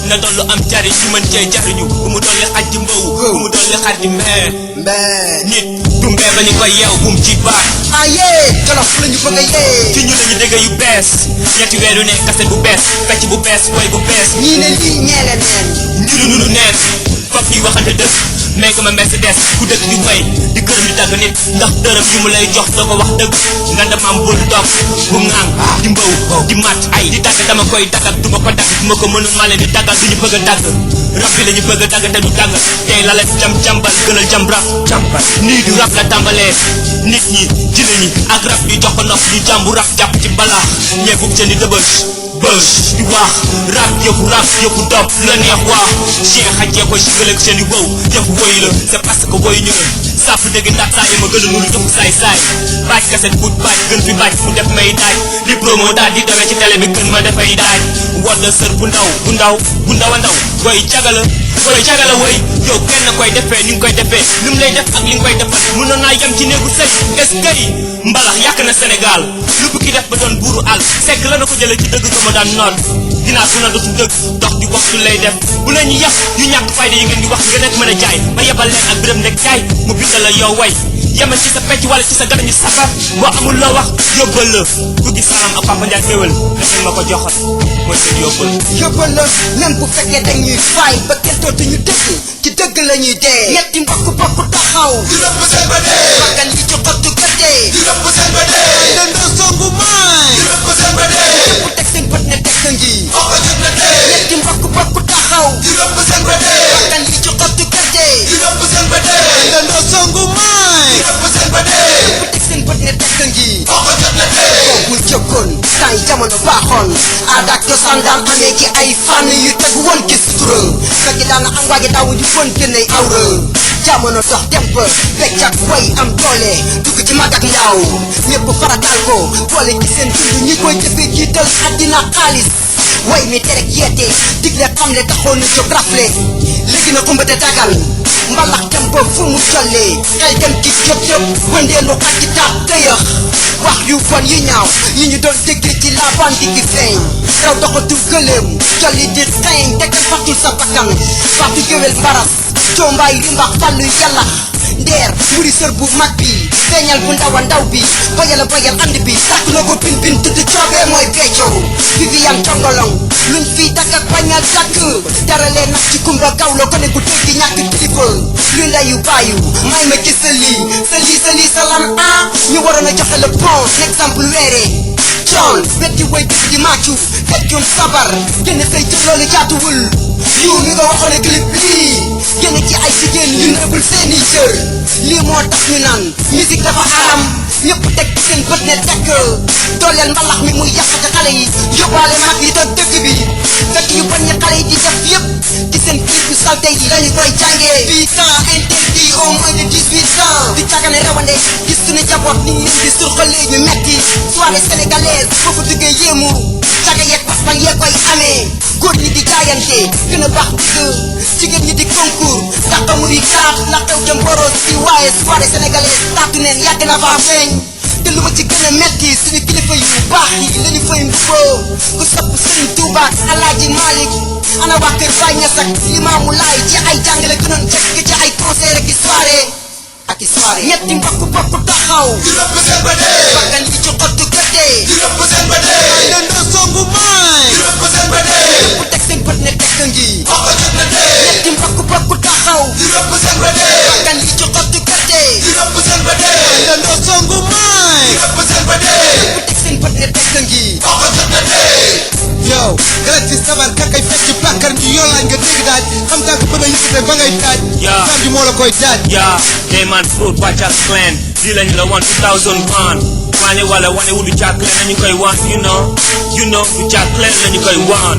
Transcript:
na doon lu am jariñ ñu mën cee jariñu bu mu doon li xaj di mbaw bu mu doon li xaj di mbee nit du mbee lañu koy yeew bu mu ci baat aye Jolof lañu bëgg a yee ci ñu lañu dégg yu bees ñetti weer yu ne kaset bu bees fecc bu bees woy bu bees ñii ne lii ñeele neen ñu nu neen foog ñuy waxante dëgg mais comme Mercedes ku dëkk di way di gërëm di tàgg nit ndax dërëm yu mu lay jox doo ko wax dëgg nga demam bul toog bu ŋaan di mbaw di mat ay di tàgg dama koy daggat duma ko dagg duma ko mënul maa leen di daggal duñu bëgg a dagg rap bi lañu bëgg a dagg te du dagg tey la jam jambal gënal jam rap jambal nii du rap la tàmbalee nit ñi jine ñi ak rap bi jox ko nopp ñu jàmbu rap jàpp ci balaax ñeefug seen i dëbëj bëj di wax rap yëpp dopp la neex wax chien xajee ko sigaleeg seen i wow yëpp woy la c'est parce que woy ñu la sàpp dëgg ndax saa yi ma gën a nuru jëf saay baaj kaset put baaj gën fi baaj mu def may daaj li promo daal di dawee ci télé bi gën ma dafay daaj war na sër bu ndaw a ndaw woy jagala woy yow kenn koy defee ni nga koy defee ni mu lay def ak li nga koy defal mënoon naa yem ci néegu sëy est-ce que mbalax yàq na Sénégal lu bu ki def ba doon buuru àll sekk la na ko jëlee ci dëgg ko ma daan noon dinaa su na dootu dëgg dox di waxtu lay def bu leen ñu yàq yu ñàkk fayda yi ngeen di wax nga nekk mën a jaay ma yebal leen ak biram ndek jaay mu bindal la yow way yemal ci sa pecc wala ci sa garañu safar boo amul loo wax yóbbal la ku gis salam ak Papa Ndiaye féewal dañ ma ko joxat mooy seen yóbbal la même bu fekkee dañuy fay ba kenn dootuñu dëgg ci dëgg la ñuy dee ñetti mbokk taxaw di rëbb seen ba dee bakkan yi ci xottu gëddee di rëbb seen ba dee dëndoo songu maay di rëbb seen ba dee bu teg seen bët ne tekk ngi oxo jot na dee ñetti mbokk taxaw di rëbb seen ba dee bakkan yi ci xottu gëddee di rëbb seen ba dee dëndoo songu maay di rëbb seen ba dee bu teg seen bët ne tekk ngi oxo jot na dee bul jokkoon temps yi jamono baaxoon aada ak cosaan daan amee ci ay fànn yu tegu woon gis tura fekk daan am waaye daawuñu woon génney awra jamono dox dem ba fecc ak way am doole dugg ci mag ak ndaw ñëpp farataal ko boole ci seen dund ñi koy jëfee jiital àddina xaalis way mi terek yeete digle xamle taxoon na jóg rafle léegi na xumbate dagal mbalax dem ba fu mu jollee xel dem ci jëp wëndeelu xaj ci taab tëyëx wax yu bon yi ñaaw yi ñu doon dégg ci la bandi gi feeñ raw doxatu gëléem jolli di xeeñ tegal fatul sa bakkan fatu géwél mbaras coombaay rimbax fàllu yàllax ndeer muri sër bu mag bi feeñal bu ndaw bi bayal ànd bi tàkk na ko bin tudd coobee mooy becco Viviane Tongolong luñ fii dakk ak bañal dakk dara leen nax ci kumba gawlo ko ne bu dégg ñàkk kilifa lu ndayu bàyyu may ma gis sa lii salam ñu waroon a joxe le bon exemple weere coon wetti way dëgg di màccu feccum sabar génn say jëf loolu jaatuwul lii mi nga waxoon ne clip lii génn ci ay jigéen yu nëbbul seeni cër lii moo tax ñu naan musique dafa aram ñëpp teg ci seen bët ne tekk dooleel mbalax mi muy yàqate xale yi yóbbaale mag yi doon dëgg bi fekk yu bon ñi xale yi di def yëpp ci seen clip yu salte yi lañu koy jàngee fii temps interdit au moins de 18 ans di càggane rawande gis suñu jaboot ni ñu di surxalee ñu metti soirée sénégalaise foofu duggee yéemu caga yeeg paspan yee koy amee góor ñi di jaayante gën a baax dëgg jigéen ñi di concours dàqamu di kaat la xew jëm boros di waaye soirée sénégalaise taatu neen yàgg na faa feeñ te lu ma ci gën a metti suñu kilifa yu baax yi lañu fay mboo ku sopp Sëriñ Tuuba ak Alaaji Malik ana waa kër Baay Ñas ak Limaamu Laay ci ay jàngale gënoon jekk ci ay concert ak i soirée ñetti mbokk taxaw di rëbb seen ba dee bakkan yi ci xottu gëddee di rëbb seen ba dee dëndoo songu maay di rëbb seen ba dee bu teg seen bët ne tekk ngi oxo jot na dee ñetti mbokk taxaw di rëbb seen ba dee bakkan yi ci xottu gëddee di rëbb seen ba dee dëndoo songu maay di rëbb seen ba dee bu teg seen bët ne tekk ngi oxo jot na dee yow Galaxy sabar kakay fecc pàkkar ji yoolaay nga dégg daaj xam daa ko bëgg a yëkkate ba ngay taaj sam ji moo la koy taaj Dayman Fruit Pachak Clan lii lañu la wan 2001 wane wala wane wu du Cak Clan lañu koy wan you know du Cak Clan lañu koy wan